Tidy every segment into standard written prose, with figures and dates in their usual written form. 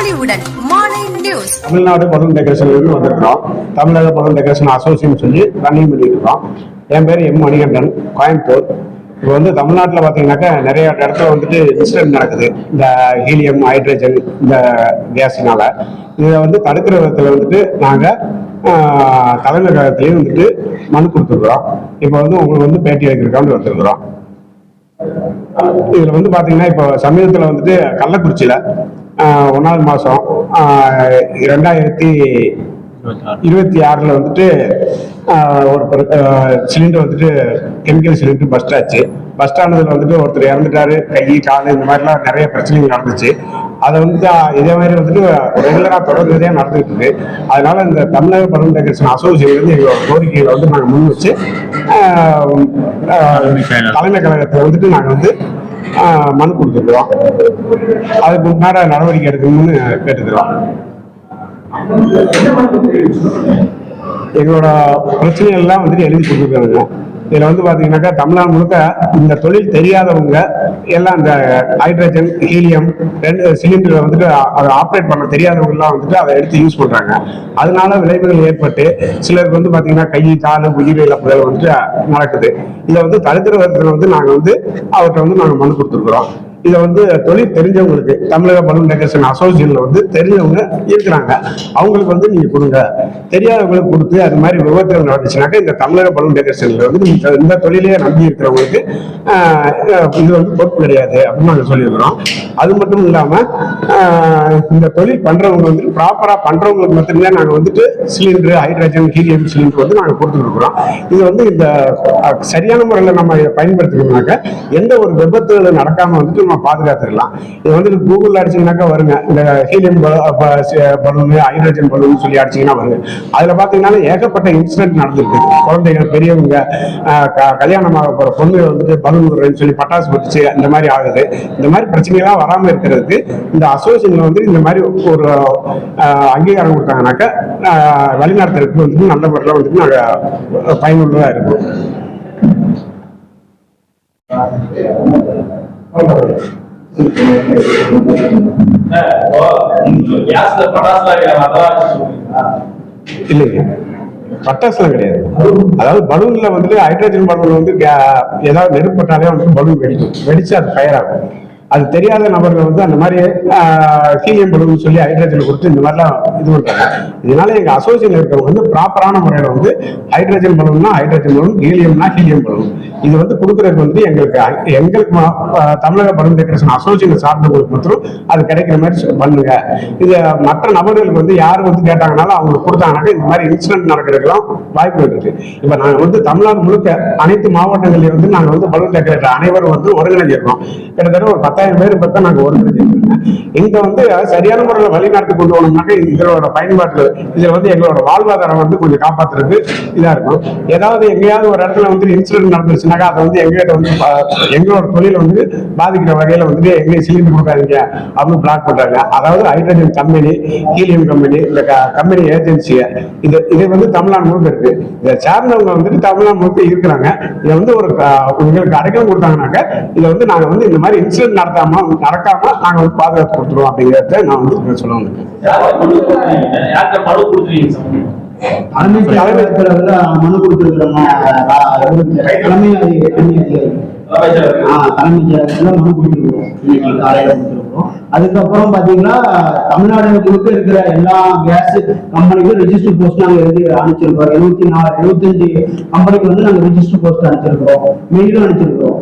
பொலிவுடன் மாலை news. Tamil Nadu balloon டெக்கரேஷன்ல இருந்து வந்திருக்கிறோம். தமிழக பலூன் டெக்கரேஷன் அசோசியேஷன் சொல்லி ரன்னிங் பண்ணியிருக்கிறோம். என் பேர் எம் மணிகண்டன், கோயம்புத்தூர். இப்போ வந்து தமிழ்நாட்டில் பார்த்தீங்கன்னாக்கா நிறைய இடத்துல வந்துட்டு இன்சிடென்ட் நடக்குது. இந்த ஹீலியம், ஹைட்ரஜன், இந்த கேஸினால இதை வந்து தடுக்கிற விதத்தில் வந்துட்டு நாங்கள் தலைமை கழகத்திலையும் வந்துட்டு மனு கொடுத்துருக்குறோம். இப்போ வந்து உங்களுக்கு வந்து பேட்டி எடுக்கிறக்காண்டு வந்துருக்குறோம். இதுல வந்து பாத்தீங்கன்னா இப்போ சமீபத்தில் வந்துட்டு கள்ளக்குறிச்சியில 1வது மாசம் 2026 வந்துட்டு ஒரு சிலிண்டர் வந்துட்டு கெமிக்கல் சிலிண்டர் பஸ்ட் ஆச்சு. பஸ்ட் ஆனதுல வந்துட்டு ஒருத்தர் இறந்துட்டாரு. கை, கால் இந்த மாதிரிலாம் நிறைய பிரச்சனைகள் நடந்துச்சு. அதை வந்து இதே மாதிரி வந்துட்டு ரெகுலரா தொடர்ந்ததே நடந்துட்டு இருக்கு. அதனால இந்த தமிழக பலூன் டெக்கரேஷன் அசோசியேஷன் வந்து எங்களோட கோரிக்கைகளை வந்து நாங்கள் முன் வச்சு தலைமை கழகத்தில் வந்துட்டு நாங்கள் வந்து மனு கொடுத்துருக்கிறோம். அதுக்கு முன்னாடி நடவடிக்கை எடுக்கணும்னு கேட்டுக்கிறோம். எங்களோட பிரச்சனைகள் எல்லாம் வந்துட்டு எழுதி கொடுத்துருக்காங்க. இதுல வந்து பாத்தீங்கன்னாக்கா தமிழ்நாடு முழுக்க இந்த தொழில் தெரியாதவங்க எல்லாம் இந்த ஹைட்ரஜன், ஹீலியம் 2 சிலிண்டரை வந்துட்டு அதை ஆப்ரேட் பண்ண தெரியாதவங்க எல்லாம் வந்துட்டு அதை எடுத்து யூஸ் பண்றாங்க. அதனால விளைவுகள் ஏற்பட்டு சிலருக்கு வந்து பாத்தீங்கன்னா கை, கால், உயிர் இழப்புகள் வந்துட்டு நடக்குது. இதை வந்து தடுக்கிற விதத்துல வந்து நாங்க வந்து அவர்கிட்ட வந்து நாங்க மனு கொடுத்துருக்குறோம். இதை வந்து தொழில் தெரிஞ்சவங்களுக்கு தமிழக பலூன் டெக்கரேஷன் அசோசியேஷன்ல வந்து தெரிஞ்சவங்க இருக்கிறாங்க, அவங்களுக்கு வந்து நீங்க கொடுங்க. தெரியாதவங்களுக்கு கொடுத்து அது மாதிரி விபத்துகள் நடந்துச்சுனாக்கா இந்த தமிழக பலூன் டெக்கரேஷன்ல வந்து இந்த தொழிலே நம்பி இருக்கிறவங்களுக்கு இது வந்து பொறுப்பு கிடையாது அப்படின்னு நாங்க சொல்லியிருக்கிறோம். அது மட்டும் இல்லாம இந்த தொழில் பண்றவங்க வந்து ப்ராப்பரா பண்றவங்களுக்கு மட்டும்தான் நாங்க வந்துட்டு சிலிண்டர், ஹைட்ரஜன், ஹீலியம் சிலிண்டர் வந்து நாங்க கொடுத்துட்டு இருக்கிறோம். இது வந்து இந்த சரியான முறையில் நம்ம இதை பயன்படுத்திக்கணும்னாக்க எந்த ஒரு விபத்துகளும் நடக்காம வந்துட்டு பாதுகாத்துக்கலாம். இது வந்து கூகுள்ல அடிச்சீங்கன்னாக்கா வருங்க, இந்த ஹீலியம் பலூன், ஹைட்ரஜன் பலூன் சொல்லி அடிச்சீங்கன்னா வருங்க. அதுல பாத்தீங்கன்னா ஏகப்பட்ட இன்சிடென்ட் நடந்திருக்கு. குழந்தைகள், பெரியவங்க, கல்யாணமாக போற பொண்ணு வந்துட்டு பலூன் விடுறேன்னு சொல்லி பட்டாசு பட்டுச்சு, இந்த மாதிரி ஆகுது. இந்த மாதிரி பிரச்சனைகள்லாம் வராம இருக்கிறதுக்கு இந்த அசோசியேஷன்ல வந்து இந்த மாதிரி ஒரு அங்கீகாரம் கொடுத்தாங்கன்னாக்கா வழிநடத்துறதுக்கு வந்துட்டு நல்ல முறையில் வந்துட்டு நாங்க பயனுள்ளதா இருக்கும். இல்லைங்க, பட்டாசுலாம் கிடையாது. அதாவது பலூன்ல வந்துட்டு ஹைட்ரஜன் பலூன் வந்து ஏதாவது நெருப்பட்டாலே வந்து பலூன் வெடிச்சு அது ஃபயர் ஆகும். அது தெரியாத நபர்கள் வந்து அந்த மாதிரி ஹீலியம் பலூன் சொல்லி ஹைட்ரஜன் கொடுத்து இந்த மாதிரிலாம் இது பண்றாங்க. இதனால எங்க அசோசியேஷன் இருக்கிறவங்க வந்து ப்ராப்பரான முறையில வந்து ஹைட்ரஜன் பலூன்னா ஹைட்ரஜன் பலூன், ஹீலியம்னா ஹீலியம் பலூன் இது வந்து கொடுக்கறதுக்கு வந்து எங்களுக்கு தமிழக பலூன் டெக்கரேஷன் அசோசியேஷன் சார்ந்தவங்களுக்கு மட்டும் அது கிடைக்கிற மாதிரி பண்ணுங்க. இது மற்ற நபர்களுக்கு வந்து யாரு வந்து கேட்டாங்கனாலும் அவங்களுக்கு கொடுத்தாங்கன்னாக்க இந்த மாதிரி இன்சிடென்ட் நடக்கிறதுக்கெல்லாம் வாய்ப்பு இருக்கு. இப்ப நாங்க வந்து தமிழ்நாடு முழுக்க அனைத்து மாவட்டங்களிலும் வந்து நாங்க வந்து பலூன் டெக்கரேட்டர் அனைவரும் வந்து ஒருங்கிணைஞ்சிருக்கோம். கிட்டத்தட்ட ஒரு 10,000 பேர் பக்கம் நாங்க ஒருங்கிணைஞ்சிருக்கோம். இங்க வந்து சரியான முறையில் வழிநடத்தி கொண்டு போனோம்னாக்க இதோட பயன்பாட்டு இதுல வந்து எங்களோட வாழ்வாதாரம் வந்து கொஞ்சம் காப்பாத்துறதுக்கு இதா இருக்கும். ஏதாவது எங்கேயாவது ஒரு இடத்துல வந்து இன்சிடென்ட் நடந்துச்சுனாக்கா அதை வந்து எங்ககிட்ட வந்து எங்களோட தொழில வந்து பாதிக்கிற வகையில வந்துட்டு எங்கேயும் சிலிண்டர் கொடுக்காதீங்க அப்படின்னு பிளாக் பண்றாங்க. அதாவது ஹைட்ரஜன் கம்பெனி, ஹீலியம் கம்பெனி, இந்த கம்பெனி ஏஜென்சி இது வந்து தமிழ்நாடு முழுக்க இருக்கு. இதை சார்ந்தவங்க வந்துட்டு தமிழ்நாடு முழுக்க இருக்கிறாங்க. இதை வந்து ஒரு உங்களுக்கு அடைக்கலம் கொடுத்தாங்கன்னாக்க இதை வந்து நாங்க வந்து இந்த மாதிரி இன்சிடென்ட் நடக்காம நாங்க வந்து பாதுகாத்து கொடுத்துருவோம் அப்படிங்கிறத நான் வந்து சொல்ல வந்திருக்கேன். மனு கொடுத்திருக்கிறோம். தலைமைச் செயலகத்துல மனு கொடுத்துருக்கோம். இன்னைக்கு காலையில கொடுத்துருக்கோம். அதுக்கப்புறம் பாத்தீங்கன்னா தமிழ்நாடு முழுக்க இருக்கிற எல்லா கேஸ் கம்பெனிக்கும் ரெஜிஸ்டர் போஸ்ட் நாங்க எழுதி அனுப்பிச்சிருக்கோம். 75 கம்பெனிக்கு வந்து நாங்க ரெஜிஸ்டர் போஸ்ட் அனுப்பிச்சிருக்கோம், மெயிலும் அனுப்பிச்சிருக்கோம்.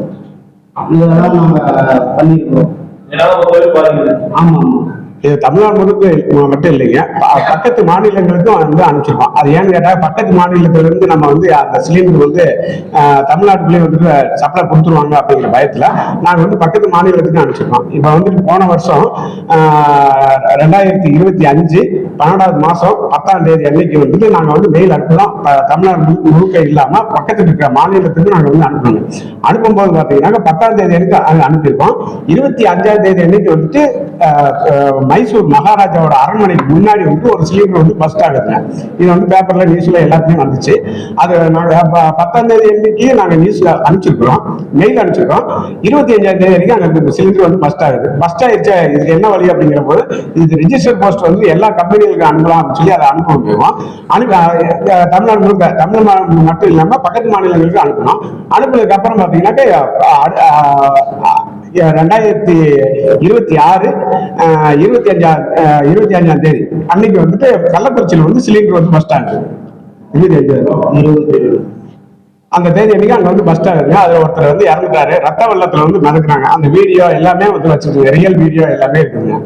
இதெல்லாம் நாங்க பண்ணிருக்கோம். ஆமா ஆமா, இது தமிழ்நாடு முழுக்க மட்டும் இல்லைங்க, பக்கத்து மாநிலங்களுக்கும் வந்து அனுப்பிச்சிருக்கோம். அது ஏன்னு கேட்டா பக்கத்து மாநிலத்துல இருந்து நம்ம வந்து அந்த சிலிண்டர் வந்து தமிழ்நாட்டுக்குள்ளேயே வந்துட்டு சப்ளை கொடுத்துருவாங்க அப்படிங்கிற பயத்துல நாங்க வந்து பக்கத்து மாநிலத்துக்கு அனுப்பிச்சிருக்கோம். இப்ப வந்துட்டு போன வருஷம் 2025 12வது மாசம் 10ஆம் தேதி அன்னைக்கு வந்துட்டு நாங்க வந்து மெயில் அனுப்பலாம். தமிழ்நாடு முழுக்க இல்லாம பக்கத்துல இருக்கிற மாநிலத்துக்கு நாங்க வந்து அனுப்பணும். அனுப்பும்போது பாத்தீங்கன்னா 10ஆம் தேதி அன்னைக்கு அனுப்பியிருக்கோம். 25ஆம் தேதி அன்னைக்கு வந்துட்டு மைசூர் மகாராஜாவோட அரண்மனைக்கு முன்னாடி வந்து ஒரு சிலிண்டர் வந்து பஸ்ட் ஆகுதுங்க. இது வந்து பேப்பர்ல நியூஸ்ல எல்லாத்தையும் வந்துச்சு. அது நாங்க 10ஆம் தேதி அன்னைக்கு நாங்க நியூஸ்ல அனுப்பிச்சிருக்கிறோம், மெயில் அனுப்பிச்சிருக்கோம். 25ஆம் தேதி வரைக்கும் அங்க சிலிண்டர் வந்து பஸ்ட் ஆகுது. பஸ்ட் ஆயிடுச்சு, இதுக்கு என்ன வழி அப்படிங்கிற போது இது ரிஜிஸ்டர் போஸ்ட் வந்து எல்லா கம்பெனிகளுக்கு அனுப்பலாம் அப்படின்னு சொல்லி அதை அனுப்ப முடியும். தமிழ்நாடு முழுக்க, தமிழ்நாடு மட்டும் இல்லாம பக்கத்து மாநிலங்களுக்கு அனுப்பணும். அனுப்புனதுக்கு அப்புறம் பாத்தீங்கன்னாக்க 2026 25ஆம் தேதி அன்னைக்கு வந்துட்டு கள்ளக்குறிச்சியில் வந்து சிலிண்டர் வந்து பஸ்ட் ஆகுது. 25 அந்த தேதி அன்னைக்கு அங்க வந்து பஸ்ட் ஆகுதுங்க. அதுல ஒருத்தர் வந்து இறந்துட்டாரு, ரத்த வெள்ளத்துல வந்து மிதக்குறாங்க. அந்த வீடியோ எல்லாமே வந்து வச்சிருக்கீங்க, ரியல் வீடியோ எல்லாமே இருக்குங்க.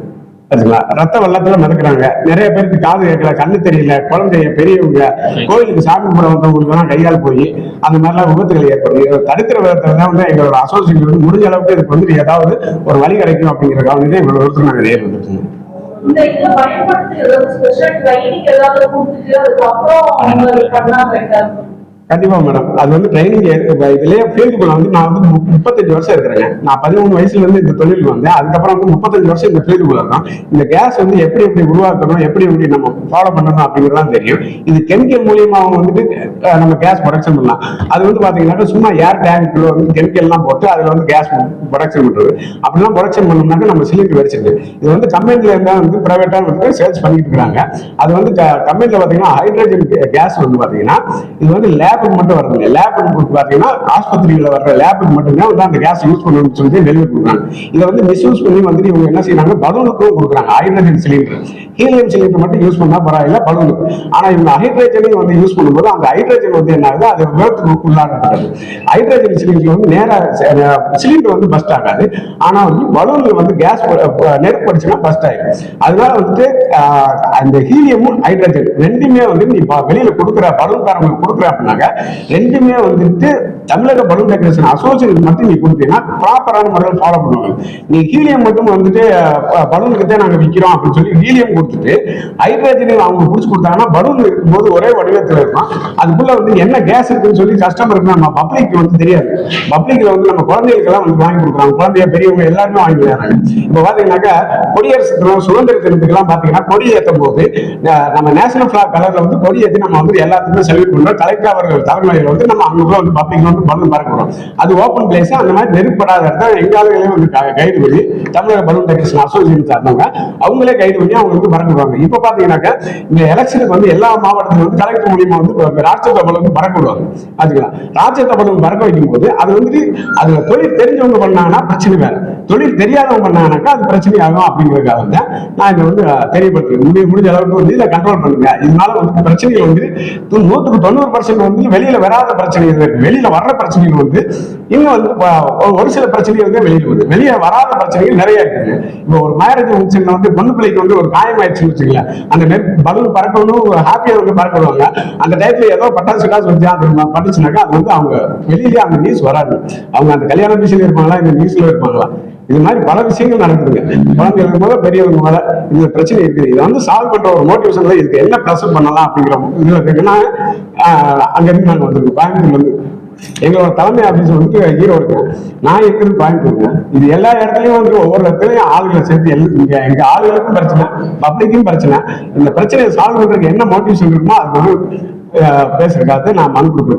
ரத்த வெள்ளத்துல மிதக்குறாங்க. நிறைய பேருக்கு காது கேட்கல, கண்ணு தெரியல, குழந்தைய, பெரியவங்க, கோயிலுக்கு சாமி கும்பிட வந்தவங்களுக்கு எல்லாம் கையால் போய் அந்த மாதிரிலாம் விபத்துகள் ஏற்படுது. தடுக்கிற விதத்துல தான் வந்து எங்களோட அசோசியேஷன் வந்து முடிஞ்ச அளவுக்கு இதுக்கு வந்து ஏதாவது ஒரு வழி கிடைக்கும் அப்படிங்கிற கவனிதான் எங்களோட ஒருத்தர் நாங்கள் நேர் வந்துருக்கோம். இந்த இதை பயன்படுத்தி ஏதாவது ஸ்பெஷல் ட்ரைனிங் ஏதாவது கொடுத்துட்டு அதுக்கப்புறம் பண்ணா கரெக்டா இருக்கும். கண்டிப்பா மேடம், அது வந்து ட்ரைனிங் இதுலயே ஃபீல்டுக்குள்ள வந்து நான் வந்து 35 வருஷம் இருக்கிறேங்க. நான் 13 வயசுல இருந்து இந்த தொழிலுக்கு வந்தேன். அதுக்கப்புறம் வந்து 35 வருஷம் இந்த ஃபீல்டுக்குள்ள இருக்கோம். இந்த கேஸ் வந்து எப்படி உருவாக்கணும், எப்படி நம்ம ஃபாலோ பண்ணணும் அப்படிங்கிறதான் தெரியும். இது கெமிக்கல் மூலியமாவும் வந்துட்டு நம்ம கேஸ் ப்ரொடக்ஷன் பண்ணலாம். அது வந்து பாத்தீங்கன்னா சும்மா ஏர் டேங்க்ல வந்து கெமிக்கல் எல்லாம் போட்டு அதுல வந்து கேஸ் ப்ரொடக்ஷன் பண்றது. அப்படிலாம் ப்ரொடக்ஷன் பண்ணோம்னாக்க நம்ம சிலிண்டர் வெடிச்சிருக்கு. இது வந்து கம்பெனில இருந்தா வந்து பிரைவேட்டா வந்து சேல்ஸ் பண்ணிட்டு இருக்காங்க. அது வந்து கம்பெனில பாத்தீங்கன்னா ஹைட்ரஜன் கேஸ் வந்து பாத்தீங்கன்னா இது வந்து லேபுக்கு மட்டும் வருது. லேபுக்கு பாத்தீங்கன்னா ஆஸ்பத்திரியில வர்ற லேபுக்கு மட்டும்தான் வந்து அந்த கேஸ் யூஸ் பண்ணணும்னு சொல்லி வெளியே கொடுக்குறாங்க. இதை வந்து மிஸ்யூஸ் பண்ணி வந்து இவங்க என்ன செய்யறாங்க, பலூனுக்கும் கொடுக்குறாங்க. ஹைட்ரஜன் சிலிண்டர், ஹீலியம் சிலிண்டர் மட்டும் யூஸ் பண்ணா பரவாயில்ல பலூனுக்கு. ஆனா இவங்க ஹைட்ரஜனையும் வந்து யூஸ் பண்ணும்போது அந்த ஹைட்ரஜன் வந்து என்ன ஆகுது, அது விபத்துக்கு உள்ளாடப்பட்டது. ஹைட்ரஜன் சிலிண்டர் வந்து நேரா சிலிண்டர் வந்து பஸ்ட் ஆகாது. ஆனா வந்து பலூன்ல வந்து கேஸ் நெருப்பு படிச்சுன்னா பஸ்ட் ஆயிடும். அதனால வந்துட்டு அந்த ஹீலியமும் ஹைட்ரஜன் ரெண்டுமே வந்து நீ வெளியில கொடுக்குற பலூன்காரங்களுக்கு கொடுக்குற அப்படின்னாக்க ரெண்டுமே வந்துட்டு தமிழக பலூன் டெக்கரேஷன் அசோசியேஷன் மட்டும் நீ கொடுத்தீங்கன்னா ப்ராப்பரான முறையில் ஃபாலோ பண்ணுவாங்க. நீ ஹீலியம் மட்டும் வந்துட்டு பலூனுக்கு தான் நாங்க விற்கிறோம் அப்படின்னு சொல்லி ஹீலியம் கொடுத்துட்டு ஹைட்ரஜனை அவங்க பிடிச்சி கொடுத்தாங்கன்னா பலூன் இருக்கும்போது ஒரே வடிவத்தில் இருக்கும். அதுக்குள்ள வந்து என்ன கேஸ் இருக்குன்னு சொல்லி கஸ்டமருக்கு நம்ம பப்ளிக் வந்து தெரியாது. பப்ளிக்ல வந்து நம்ம குழந்தைகளுக்கு எல்லாம் வந்து வாங்கி கொடுக்குறாங்க. குழந்தைய பெரியவங்க எல்லாருமே வாங்கி கொடுக்குறாங்க. இப்ப பாத்தீங்கன்னாக்கா குடியரசு தினம், சுதந்திர தினத்துக்கு எல்லாம் பாத்தீங்கன்னா கொடி ஏற்றும் போது நம்ம நேஷனல் பிளாக் கலர்ல வந்து கொடி ஏற்றி நம்ம வந்து எல்லாத்துக்குமே செலிப்ரேட் பண்றோம். கலெக்டர் அவர்கள் தலைமையில் வந்து நம்ம அங்குள்ள வந்து பப்ளிக்ல வந்து பலூன் பறக்கிறோம். அது ஓப்பன் பிளேஸ். அந்த மாதிரி நெருப்படாத இடத்துல எங்காலையும் வந்து கைடு பண்ணி தமிழக பலூன் டெக்கரேஷன் அசோசியேஷன் சார்ந்தவங்க அவங்களே கைடு பண்ணி அவங்க வந்து பறக்குவாங்க. இப்ப பாத்தீங்கன்னாக்கா இந்த எலெக்ஷனுக்கு வந்து எல்லா மாவட்டத்திலும் வந்து கலெக்டர் மூலியமா வந்து ராட்சத பலூன் பறக்க விடுவாங்க. அதுக்கலாம் ராட்சத பலூன் பறக்க வைக்கும் போது அது வந்துட்டு அதுல தொழில் தெரிஞ்சவங்க பண்ணாங்கன்னா பிரச்சனை வேற, தொழில் தெரியாதவங்க பண்ணாங்கன்னாக்கா அது பிரச்சனை ஆகும். அப்படிங்கிறதுக்காக வந்து நான் இதை வந்து தெரியப்படுத்துறேன். முடிஞ்ச அளவுக்கு வந்து இதை கண்ட்ரோல் பண்ணுங்க. இதனால வந்து பிரச்சனைகள் வந்து 100% வந்து வெளியில வராத பிரச்சனைகள் இருக்கு. வெளியில வர்ற பிரச்சனைகள் வந்து இன்னும் வந்து ஒரு சில பிரச்சனைகள் வந்து வெளியில வருது. வெளியே வராத பிரச்சனைகள் நிறைய இருக்கு. இப்போ ஒரு மேரேஜ் ஃபங்க்ஷன்ல வந்து பொண்ணு பிள்ளைக்கு வந்து ஒரு காயம் ஆயிடுச்சுன்னு வச்சுக்கல, அந்த பலூன் பறக்கணும் ஹாப்பியா வந்து பறக்க விடுவாங்க. அந்த டைப்ல ஏதோ பட்டாசு காசு வச்சு அது பட்டுச்சுனாக்கா அது வந்து அவங்க வெளியிலேயே அந்த நியூஸ் வராது. அவங்க அந்த கல்யாண விஷயம் இருப்பாங்களா, இந்த நியூஸ்ல இருப்பாங்களா, இது மாதிரி பல விஷயங்கள் நடக்குதுங்க. குழந்தைகளுக்கு போல பெரியவங்க போல இந்த பிரச்சனை இருக்குது. இதை வந்து சால்வ் பண்ற ஒரு மோட்டிவேஷன்ல இதுக்கு என்ன ப்ரெஷர் பண்ணலாம் அப்படிங்கிற இதுல இருக்குன்னா அங்க இருந்து நாங்க வந்துருக்கோம். கோயம்புத்தூர்ல இருந்து எங்களோட தலைமை ஆபீஸ் வந்து ஈரோடு, நான் இருக்கிறது கோயம்புத்தூருங்க. இது எல்லா இடத்துலயும் வந்து ஒவ்வொரு இடத்துலயும் ஆளுகளை சேர்த்து இங்க எங்க ஆளுகளுக்கும் பிரச்சனை, பப்ளிக்கும் பிரச்சனை. இந்த பிரச்சனையை சால்வ் பண்றதுக்கு என்ன மோட்டிவேஷன் இருக்குமோ அது வந்து பேசுறதுக்காக நான் மனு கொடுக்க